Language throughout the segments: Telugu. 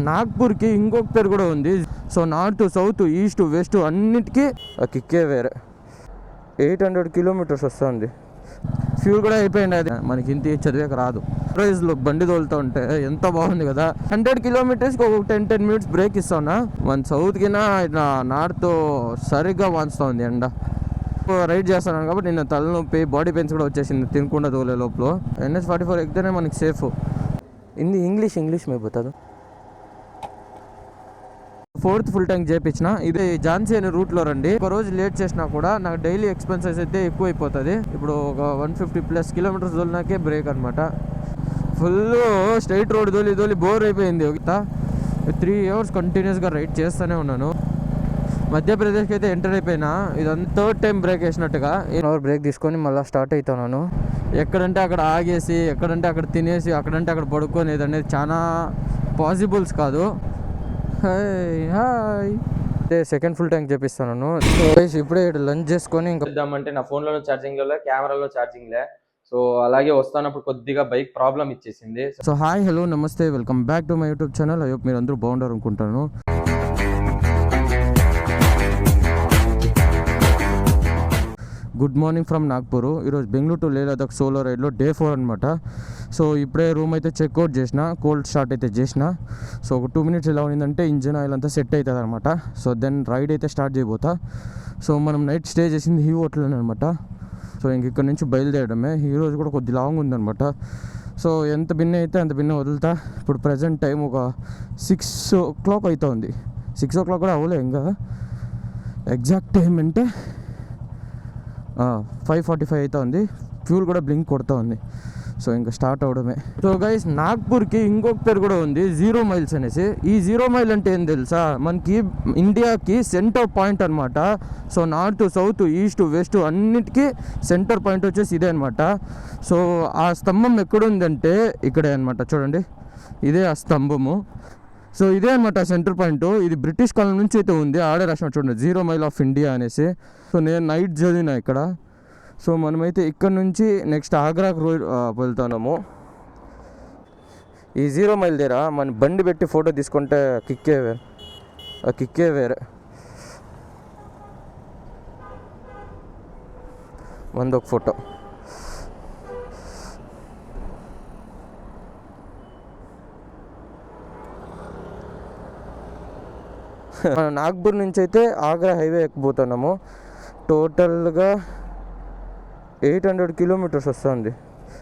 నాగ్పూర్కి ఇంకొక పేరు కూడా ఉంది. So north, south, east, west అన్నిటికీ కిక్కే వేరే. 800 కిలోమీటర్స్ వస్తుంది. ఫ్యూల్ కూడా అయిపోయింది. అది మనకి ఇంత చదివేక రాదు. ప్రైజ్లో బండి తోలుతూ ఉంటే ఎంత బాగుంది కదా. 100 కిలోమీటర్స్కి ఒక 10 మినిట్స్ బ్రేక్ ఇస్తానా. మన సౌత్కి ఇట్లా నార్త్ సరిగ్గా వాంచుతుంది ఎండ. రైడ్ చేస్తున్నాను కాబట్టి నిన్న తలనొప్పి, బాడీ పెయిన్స్ కూడా వచ్చేసింది తినకుండా తోలే లోపల. NH44 ఎక్కితేనే మనకి సేఫ్. ఇంగ్లీష్ మే బతాదు. 4th ఫుల్ ట్యాంక్ చేయించిన. ఇది ఝాన్సీ అనే రూట్లో రండి. ఒక రోజు లేట్ చేసినా కూడా నాకు డైలీ ఎక్స్పెన్సెస్ అయితే ఎక్కువ అయిపోతుంది. ఇప్పుడు ఒక 150+ కిలోమీటర్స్ తోలినాకే బ్రేక్ అనమాట. ఫుల్ స్ట్రైట్ రోడ్ తోలి బోర్ అయిపోయింది. 3 అవర్స్ కంటిన్యూస్గా రైడ్ చేస్తూనే ఉన్నాను. మధ్యప్రదేశ్కి అయితే ఎంటర్ అయిపోయినా. ఇదంతా 3rd టైం బ్రేక్ వేసినట్టుగా 1 అవర్ బ్రేక్ తీసుకొని మళ్ళీ స్టార్ట్ అవుతున్నాను. ఎక్కడంటే అక్కడ ఆగేసి, ఎక్కడంటే అక్కడ తినేసి, అక్కడంటే అక్కడ పడుకోనేది అనేది చాలా పాసిబుల్స్ కాదు. హాయ్ సెకండ్ ఫుల్ ట్యాంక్ చేపిస్తాను. ఇప్పుడే లంచ్ చేసుకొని ఇంకా ఇద్దామంటే నా ఫోన్లో ఛార్జింగ్ లే, కెమెరాలో ఛార్జింగ్ లే. సో అలాగే వస్తానప్పుడు కొద్దిగా బైక్ ప్రాబ్లం ఇచ్చేసింది. So hi, hello, namaste, welcome back to my YouTube channel. అయ్యో మీరు అందరూ బాగుంటారు అనుకుంటాను. Good morning from Nagpur. ఈరోజు బెంగళూరు టు లేహ్ లదాఖ్ సోలో రైడ్లో డే 4 అనమాట. సో ఇప్పుడే రూమ్ అయితే చెక్అవుట్ చేసిన, కోల్డ్ స్టార్ట్ అయితే చేసిన. సో ఒక 2 మినిట్స్ ఎలా ఉండిందంటే ఇంజిన్ ఆయిల్ అంతా సెట్ అవుతుంది అనమాట. సో దెన్ రైడ్ అయితే స్టార్ట్ చేయబోతా. సో మనం నైట్ స్టే చేసింది హీ హోటల్ అనమాట. సో ఇంక ఇక్కడ నుంచి బయలుదేరడమే. ఈరోజు కూడా కొద్ది లాంగ్ ఉందనమాట. సో ఎంత బిన్న అయితే అంత బిన్న వదులుతా. ఇప్పుడు ప్రజెంట్ టైం ఒక 6 o'clock అవుతుంది. 6 o'clock కూడా అవ్వలే ఇంకా. ఎగ్జాక్ట్ టైం అంటే 5:45 అవుతుంది. ఫ్యూల్ కూడా బ్లింక్ కొడుతూ ఉంది. సో ఇంకా స్టార్ట్ అవడమే. సో గైస్, నాగ్పూర్కి ఇంకొక పేరు కూడా ఉంది, 0 మైల్స్ అనేసి. ఈ 0 మైల్ అంటే ఏం తెలుసా, మనకి ఇండియాకి సెంటర్ పాయింట్ అనమాట. So north, south, east, west అన్నిటికీ సెంటర్ పాయింట్ వచ్చేసి ఇదే అనమాట. సో ఆ స్తంభం ఎక్కడుందంటే ఇక్కడే అనమాట. చూడండి, ఇదే ఆ స్తంభము. సో ఇదే అనమాట సెంటర్ పాయింట్. ఇది బ్రిటిష్ కాలం నుంచి అయితే ఉంది. ఆడే రాసిన చూడండి, 0 మైల్ ఆఫ్ ఇండియా అనేసి. సో నేను నైట్ చదివిన ఇక్కడ. సో మనమైతే ఇక్కడ నుంచి నెక్స్ట్ ఆగ్రాకు వెళ్తున్నాము. ఈ 0 మైల్ దగ్గర మన బండి పెట్టి ఫోటో తీసుకుంటే కిక్కే వేరే. మందొక ఫోటో. మనం నాగ్పూర్ నుంచి అయితే ఆగ్రా హైవే ఎక్కిపోతున్నాము. టోటల్గా 800 కిలోమీటర్స్ వస్తుంది.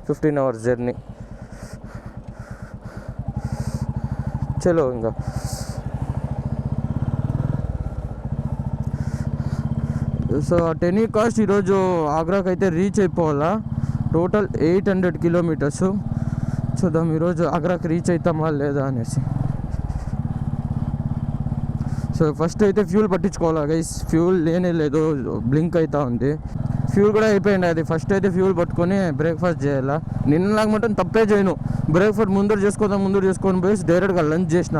15 అవర్స్ జర్నీ. చలో ఇంకా సో టెనీ కాస్ట్ ఈరోజు ఆగ్రాకి అయితే రీచ్ అయిపోవాలా. Total 800 kilometres. చూద్దాం ఈరోజు ఆగ్రాకి రీచ్ అవుతామా లేదా అనేసి. సో ఫస్ట్ అయితే ఫ్యూల్ పట్టించుకోవాలా గైస్. ఫ్యూల్ లేనే లేదు, బ్లింక్ అవుతా ఉంది. ఫ్యూల్ కూడా అయిపోయింది. అది ఫస్ట్ అయితే ఫ్యూల్ పట్టుకొని బ్రేక్ఫాస్ట్ చేయాలా. నిన్నలాగా మటన్ తప్పే చేయను. బ్రేక్ఫాస్ట్ ముందర చేసుకొని పోయి డైరెక్ట్గా లంచ్ చేసిన.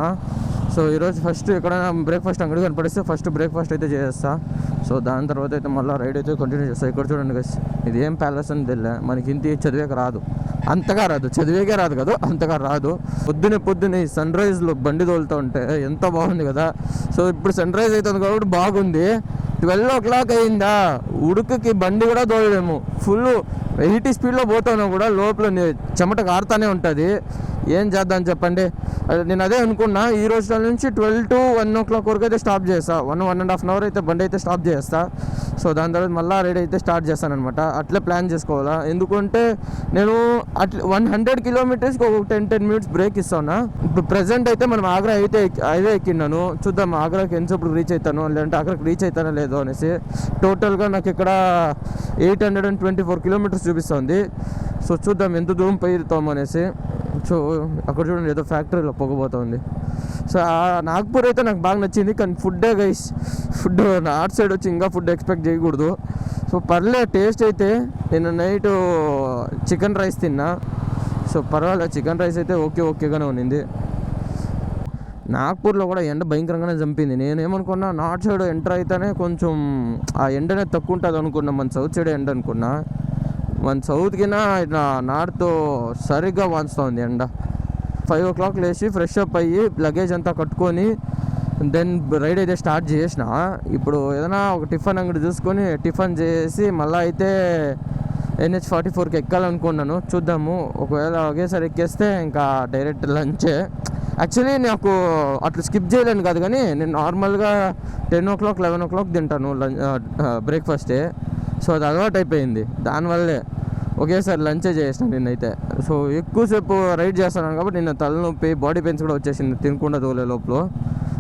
సో ఈరోజు ఫస్ట్ ఎక్కడైనా బ్రేక్ఫాస్ట్ అంగడి కనపడిస్తే ఫస్ట్ బ్రేక్ఫాస్ట్ అయితే చేస్తా. సో దాని తర్వాత అయితే మళ్ళీ రైడ్ అయితే కంటిన్యూ చేస్తాను. ఇక్కడ చూడండి గైస్, ఇది ఏం ప్యాలెస్ అని తెలియదు మనకి. ఇంత చదివేక రాదు, అంతగా రాదు. చదివేకే రాదు కదా, అంతగా రాదు. పొద్దునే ఈ సన్ రైజ్లో బండి తోలుతూ ఉంటే ఎంత బాగుంది కదా. సో ఇప్పుడు సన్ రైజ్ అవుతుంది కాబట్టి బాగుంది. 12 o'clock అయిందా, ఉడుకుకి బండి కూడా తోలలేము. ఫుల్ 80 స్పీడ్లో పోతాను కూడా లోపల చెమట కారుతానే ఉంటుంది. ఏం చేద్దాం చెప్పండి. నేను అదే అనుకున్నా, ఈ రోజు నుంచి 12 to 1 o'clock వరకు అయితే స్టాప్ చేస్తా. 1.5 hour అయితే బండి అయితే స్టాప్ చేస్తా. సో దాని తర్వాత మళ్ళీ రైడ్ అయితే స్టార్ట్ చేస్తాను అనమాట. అట్లే ప్లాన్ చేసుకోవాలా. ఎందుకంటే నేను 100 కిలోమీటర్స్కి ఒక 10 మినిట్స్ బ్రేక్ ఇస్తాను. ఇప్పుడు ప్రజెంట్ అయితే మనం ఆగ్రా అయితే హైవే ఎక్కిన్నాను. చూద్దాం ఆగ్రాకి ఎంతసేపు రీచ్ అవుతాను, లేదంటే ఆగ్రాకి రీచ్ అవుతానో లేదో అనేసి. టోటల్గా నాకు ఇక్కడ 824 కిలోమీటర్స్ చూపిస్తుంది. సో చూద్దాం ఎంత దూరం పోయిస్తాం అనేసి. సో అక్కడ చూడండి, ఏదో ఫ్యాక్టరీలో పొగబోతుంది. సో నాగ్పూర్ అయితే నాకు బాగా నచ్చింది. కానీ ఫుడ్డే గైస్, ఫుడ్ నార్త్ సైడ్ వచ్చి ఇంకా ఫుడ్ ఎక్స్పెక్ట్ చేయకూడదు. సో పర్లేదు టేస్ట్ అయితే. నేను నైట్ చికెన్ రైస్ తిన్నా. సో పర్వాలేదు, చికెన్ రైస్ అయితే ఓకేగానే ఉన్నింది. నాగ్పూర్లో కూడా ఎండ భయంకరంగానే చంపింది. నేనేమనుకున్నా నార్త్ సైడ్ ఎంటర్ అయితేనే కొంచెం ఆ ఎండనే తక్కువ ఉంటుంది అనుకున్నా. మన సౌత్ సైడ్ ఎండ అనుకున్నా. మన సౌత్కినా ఇట్లా నార్త్ సరిగ్గా వాంచుతుంది ఎండ. 5 o'clock లేచి ఫ్రెష్ అప్ అయ్యి లగేజ్ అంతా కట్టుకొని దెన్ రైడ్ అయితే స్టార్ట్ చేసిన. ఇప్పుడు ఏదైనా ఒక టిఫిన్ అంగడి చూసుకొని టిఫిన్ చేసి మళ్ళీ అయితే NH44కి ఎక్కాలనుకున్నాను. చూద్దాము, ఒకవేళ ఒకేసారి ఎక్కేస్తే ఇంకా డైరెక్ట్ లంచే. యాక్చువల్లీ నాకు అట్లా స్కిప్ చేయలేను కాదు, కానీ నేను నార్మల్గా 10 o'clock 11 o'clock తింటాను బ్రేక్ఫాస్టే. సో అది అలవాటు అయిపోయింది, దానివల్లే ఒకేసారి లంచే చేసిన నేనైతే. సో ఎక్కువసేపు రైడ్ చేస్తున్నాను కాబట్టి నిన్న తలనొప్పి, బాడీ పెయిన్స్ కూడా వచ్చేసింది తినకుండా తోలే లోపల.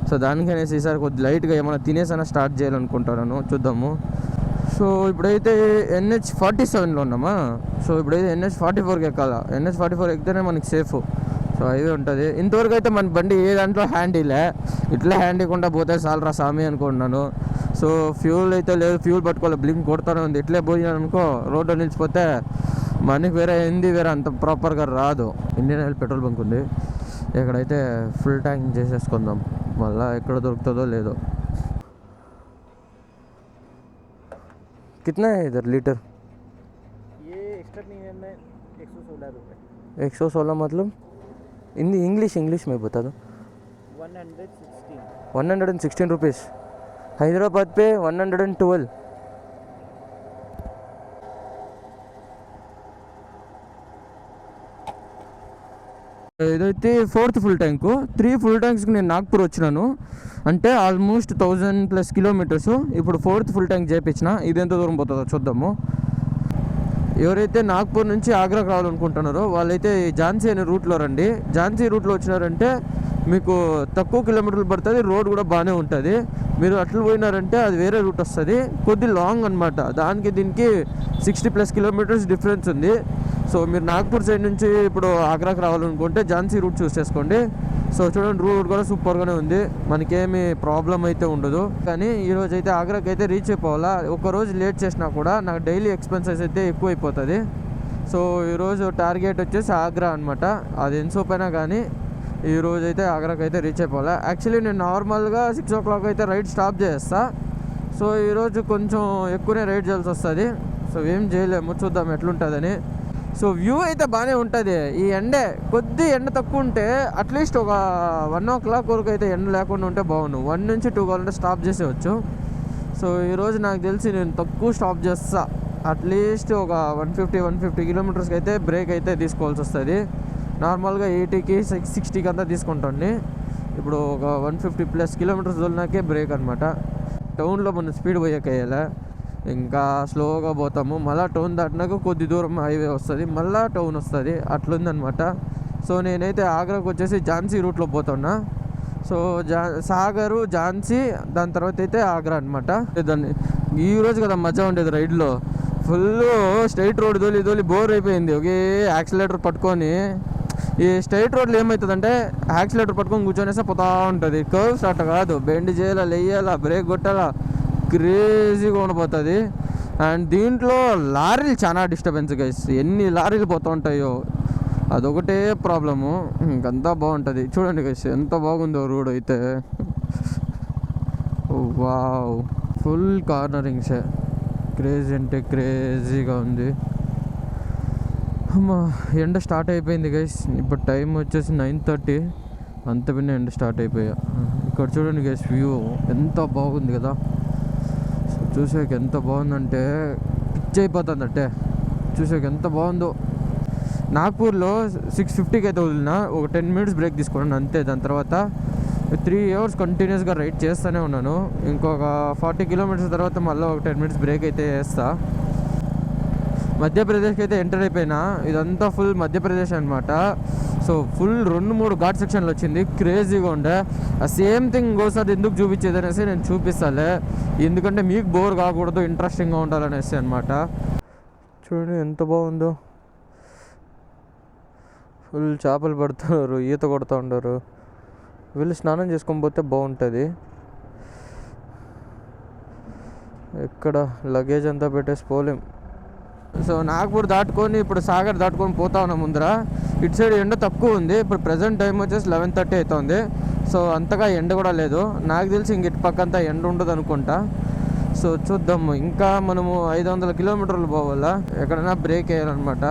సో దానికనేసి ఈసారి కొద్ది లైట్గా ఏమైనా తినేసైనా స్టార్ట్ చేయాలనుకుంటున్నాను, చూద్దాము. సో ఇప్పుడైతే NH47లో ఉన్నామా. సో ఇప్పుడైతే NH44కి ఎక్కాలా. NH44 ఎక్కితేనే మనకి సేఫ్. సో హైవే ఉంటుంది. ఇంతవరకు అయితే మన బండి ఏ దాంట్లో హ్యాండీలే, ఇట్లా హ్యాండ్ ఇవ్వకుండా పోతే చాలరా సామి అనుకుంటున్నాను. సో ఫ్యూల్ అయితే లేదు, ఫ్యూల్ పట్టుకోవాలి, బ్లింక్ కొడుతూనే ఉంది. ఇట్లే పోయినాను అనుకో, రోడ్డు నిలిచిపోతే మనకి వేరే హిందీ వేరే అంత ప్రాపర్గా రాదు. ఇండియన్ ఆయిల్ పెట్రోల్ బంక్ ఉంది, ఇక్కడైతే ఫుల్ ట్యాంక్ చేసేసుకుందాం, మళ్ళీ ఎక్కడ దొరుకుతుందో లేదో. कितना है इधर लीटर? ये एक्स्ट्रा नहीं है, मैं 116 रुपये। 116 मतलब हिंदी इंग्लिश में बता दो। 116 रुपीज़। हैदराबाद पे 112। ఇదైతే 4th ఫుల్ ట్యాంకు. 3 ఫుల్ ట్యాంక్స్కి నేను నాగ్పూర్ వచ్చినాను, అంటే ఆల్మోస్ట్ 1000+ కిలోమీటర్స్. ఇప్పుడు 4th ఫుల్ ట్యాంక్ చేయించిన. ఇది ఎంత దూరం పోతుందో చూద్దాము. ఎవరైతే నాగ్పూర్ నుంచి ఆగ్రాకు రావాలనుకుంటున్నారో వాళ్ళైతే ఝాన్సీ అనే రూట్లో రండి. ఝాన్సీ రూట్లో వచ్చినారంటే మీకు తక్కువ కిలోమీటర్లు పడుతుంది, రోడ్ కూడా బాగానే ఉంటుంది. మీరు అట్లా పోయినారంటే అది వేరే రూట్ వస్తుంది, కొద్ది లాంగ్ అనమాట. దానికి దీనికి 60+ కిలోమీటర్స్ డిఫరెన్స్ ఉంది. సో మీరు నాగ్పూర్ సైడ్ నుంచి ఇప్పుడు ఆగ్రాకి రావాలనుకుంటే ఝాన్సీ రూట్ చూస్ చేసుకోండి. సో చూడండి, రూట్ కూడా సూపర్గానే ఉంది, మనకేమి ప్రాబ్లం అయితే ఉండదు. కానీ ఈరోజు అయితే ఆగ్రాకి అయితే రీచ్ అయిపోవాలా. ఒకరోజు లేట్ చేసినా కూడా నాకు డైలీ ఎక్స్పెన్సెస్ అయితే ఎక్కువ అయిపోతుంది. సో ఈరోజు టార్గెట్ వచ్చేసి ఆగ్రా అనమాట. అది ఎంతసేపైనా కానీ ఈరోజు అయితే ఆగ్రాకి అయితే రీచ్ అయిపోవాలా. యాక్చువల్లీ నేను నార్మల్గా 6 o'clock అయితే రైడ్ స్టాప్ చేస్తా. సో ఈరోజు కొంచెం ఎక్కువనే రైడ్ చేయాల్సి వస్తుంది. సో ఏం చేయలేము, చూద్దాం ఎట్లుంటుందని. సో వ్యూ అయితే బాగానే ఉంటుంది. ఈ ఎండే కొద్ది ఎండ తక్కువ ఉంటే అట్లీస్ట్ ఒక 1 o'clock వరకు అయితే ఎండ లేకుండా ఉంటే బాగుండు. 1 నుంచి 2 కావాలంటే స్టాప్ చేసేవచ్చు. సో ఈరోజు నాకు తెలిసి నేను తక్కువ స్టాప్ చేస్తా. అట్లీస్ట్ ఒక 150 కిలోమీటర్స్కి అయితే బ్రేక్ అయితే తీసుకోవాల్సి వస్తుంది. నార్మల్గా 80కి 60కి అంతా తీసుకుంటాండి. ఇప్పుడు ఒక 150+ కిలోమీటర్స్ వదిలినాకే బ్రేక్ అనమాట. టౌన్లో మనం స్పీడ్ పోయేకేయాలి, ఇంకా స్లోగా పోతాము. మళ్ళీ టౌన్ దాటినాక కొద్ది దూరం హైవే వస్తుంది, మళ్ళీ టౌన్ వస్తుంది, అట్లుందనమాట. సో నేనైతే ఆగ్రాకి వచ్చేసి ఝాన్సీ రూట్లో పోతున్నా. సో సాగరు, ఝాన్సీ, దాని తర్వాత అయితే ఆగ్రా అనమాట. దాన్ని ఈరోజు కదా మజా ఉండేది రైడ్లో. ఫుల్ స్ట్రైట్ రోడ్ తోలి బోర్ అయిపోయింది. ఒకే యాక్సిలేటర్ పట్టుకొని, ఈ స్ట్రైట్ రోడ్లో ఏమవుతుందంటే యాక్సిలేటర్ పట్టుకొని కూర్చొనేసా పోతా ఉంటుంది. కర్వ్స్ అట్ట కాదు, బెండ్ చేయాలా, లేయాలా, బ్రేక్ కొట్టాలా, క్రేజీగా ఉండిపోతుంది. అండ్ దీంట్లో లారీలు చాలా డిస్టర్బెన్స్ గైస్, ఎన్ని లారీలు పోతూ ఉంటాయో అదొకటే ప్రాబ్లము. ఇంకంతా బాగుంటుంది. చూడండి గైస్ ఎంత బాగుందో రోడ్ అయితే. వావ్, ఫుల్ కార్నరింగ్సే, క్రేజీ అంటే క్రేజీగా ఉంది. అమ్మా, ఎండ స్టార్ట్ అయిపోయింది గైస్. ఇప్పుడు టైం వచ్చేసి 9:30. అంత పిన్న ఎండ స్టార్ట్ అయిపోయా. ఇక్కడ చూడండి గైస్, వ్యూ ఎంత బాగుంది కదా. చూసాక ఎంత బాగుందంటే పిచ్చి అయిపోతుంది. అంటే చూసాక ఎంత బాగుందో. నాగ్పూర్లో 6:50కి అయితే వదిలిన, ఒక 10 minutes బ్రేక్ తీసుకున్నాను అంతే. దాని తర్వాత 3 hours కంటిన్యూస్గా రైడ్ చేస్తూనే ఉన్నాను. ఇంకొక 40 kilometers తర్వాత మళ్ళీ ఒక 10 minutes బ్రేక్ అయితే వేస్తా. మధ్యప్రదేశ్కి అయితే ఎంటర్ అయిపోయినా. ఇదంతా ఫుల్ మధ్యప్రదేశ్ అనమాట. సో ఫుల్ 2-3 ఘాట్ సెక్షన్లు వచ్చింది, క్రేజీగా ఉండే. ఆ సేమ్ థింగ్ ఇంకోసారి ఎందుకు చూపించేది అనేసి నేను చూపిస్తాలే, ఎందుకంటే మీకు బోర్ కాకూడదు, ఇంట్రెస్టింగ్గా ఉండాలనేసి అనమాట. చూడండి ఎంత బాగుందో. ఫుల్ చేపలు పడుతున్నారు, ఈత కొడుతూ ఉంటారు. వీళ్ళు స్నానం చేసుకొని పోతే బాగుంటుంది. ఎక్కడ లగేజ్ అంతా పెట్టేసి పోలేం. సో నాగ్పూర్ దాటుకొని ఇప్పుడు సాగర్ దాటుకొని పోతా ఉన్నాం ముందర. ఇటు సైడ్ ఎండ తక్కువ ఉంది. ఇప్పుడు ప్రజెంట్ టైం వచ్చేసి 11:30 అవుతుంది. సో అంతగా ఎండ కూడా లేదు. నాకు తెలిసి ఇంక ఇటు పక్క అంతా ఎండ ఉండదు అనుకుంటా. సో చూద్దాము. ఇంకా మనము 500 kilometers పోవాలా, ఎక్కడైనా బ్రేక్ వేయాలన్నమాట.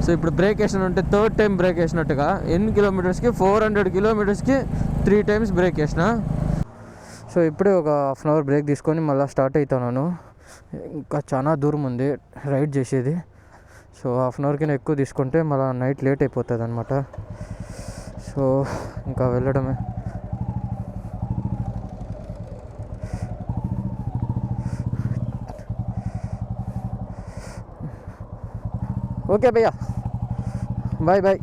సో ఇప్పుడు బ్రేక్ వేసిన ఉంటే థర్డ్ టైం బ్రేక్ వేసినట్టుగా ఎన్ని కిలోమీటర్స్కి 400 కిలోమీటర్స్కి 3 టైమ్స్ బ్రేక్ వేసిన. సో ఇప్పుడే ఒక హాఫ్ అన్ అవర్ బ్రేక్ తీసుకొని మళ్ళీ స్టార్ట్ అవుతున్నాను. ఇంకా చాలా దూరం ఉంది రైడ్ చేసేది. సో హాఫ్ అన్ అవర్ కింద ఎక్కువ తీసుకుంటే మళ్ళీ నైట్ లేట్ అయిపోతుంది అనమాట. సో ఇంకా వెళ్ళడమే. ఓకే భయ్యా, బాయ్ బాయ్.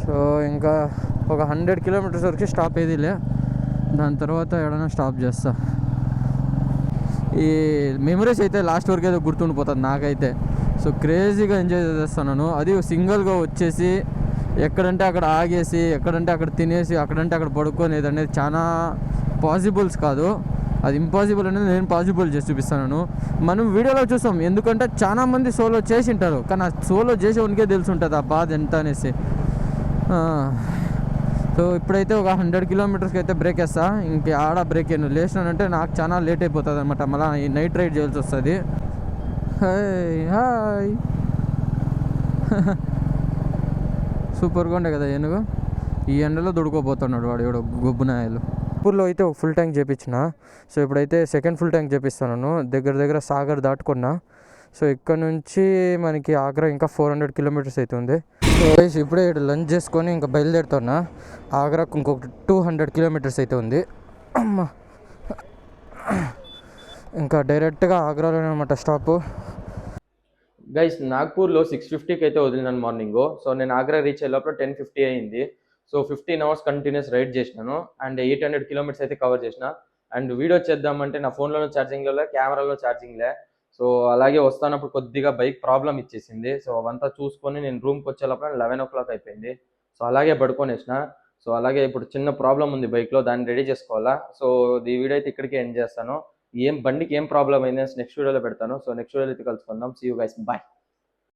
సో ఇంకా ఒక 100 కిలోమీటర్స్ వరకు స్టాప్ అయ్యేదిలే, దాని తర్వాత ఎక్కడైనా స్టాప్ చేస్తా. ఈ మెమరీస్ అయితే లాస్ట్ వరకు అయితే గుర్తుండిపోతుంది నాకైతే. సో క్రేజీగా ఎంజాయ్ చేస్తున్నాను. అది సింగిల్గా వచ్చేసి ఎక్కడంటే అక్కడ ఆగేసి, ఎక్కడంటే అక్కడ తినేసి, అక్కడంటే అక్కడ పడుకునేది అనేది చాలా పాసిబుల్స్ కాదు. అది ఇంపాసిబుల్ అనేది నేను పాసిబుల్ చేసి చూపిస్తాను. మనం వీడియోలో చూస్తాం, ఎందుకంటే చాలా మంది సోలో చేసి ఉంటారు, కానీ ఆ సోలో చేసేవానికే తెలిసి ఉంటుంది ఆ బాధ ఎంత అనేసి. సో ఇప్పుడైతే ఒక 100 కిలోమీటర్స్కి అయితే బ్రేక్ వేస్తా. ఇంక ఆడ బ్రేక్ అయ్యాను లేచినానంటే నాకు చాలా లేట్ అయిపోతుంది అనమాట. మళ్ళీ ఈ నైట్ రైడ్ చేయాల్సి వస్తుంది. హాయ్ సూపర్గా ఉండే కదా ఏనుగు. ఈ ఎండలో దొడుకోబోతున్నాడు వాడు ఎవడో గొబ్బునాయలు. ఊర్లో అయితే ఒక ఫుల్ ట్యాంక్ చేయించిన. సో ఇప్పుడైతే సెకండ్ ఫుల్ ట్యాంక్ చేపిస్తాను. దగ్గర సాగర్ దాటుకున్నా. సో ఇక్కడ నుంచి మనకి ఆగ్రా ఇంకా 400 కిలోమీటర్స్ అవుతుంది. సో ఇప్పుడే లంచ్ చేసుకొని ఇంకా బయలుదేరుతున్నా. ఆగ్రాకు ఇంకొక 200 కిలోమీటర్స్ అయితే ఉంది. అమ్మ, ఇంకా డైరెక్ట్గా ఆగ్రాలోనే అనమాట స్టాపు. గైస్, నాగ్పూర్లో 6:50కి అయితే వదిలినాను మార్నింగ్. సో నేను ఆగ్రా రీచ్ అయ్యే లోపల 10:50 అయింది. సో 15 అవర్స్ కంటిన్యూస్ రైడ్ చేసినాను అండ్ 800 కిలోమీటర్స్ అయితే కవర్ చేసిన. అండ్ వీడియో చేద్దామంటే నా ఫోన్లోనూ ఛార్జింగ్ లే, కెమెరాలో ఛార్జింగ్ లే. సో అలాగే వస్తున్నప్పుడు కొద్దిగా బైక్ ప్రాబ్లం ఇచ్చేసింది. సో అవంతా చూసుకొని నేను రూమ్కి వచ్చే లోపల 11 o'clock అయిపోయింది. సో అలాగే పడుకొనేసిన. సో అలాగే ఇప్పుడు చిన్న ప్రాబ్లం ఉంది బైక్లో, దాన్ని రెడీ చేసుకోవాలా. సో ఈ వీడియో అయితే ఇక్కడికే ఎండ్ చేస్తాను. బండికి ఏం ప్రాబ్లం అయింది నెక్స్ట్ వీడియోలో పెడతాను. సో నెక్స్ట్ వీడియోలో అయితే కలుసుకుందాం. See you guys, bye.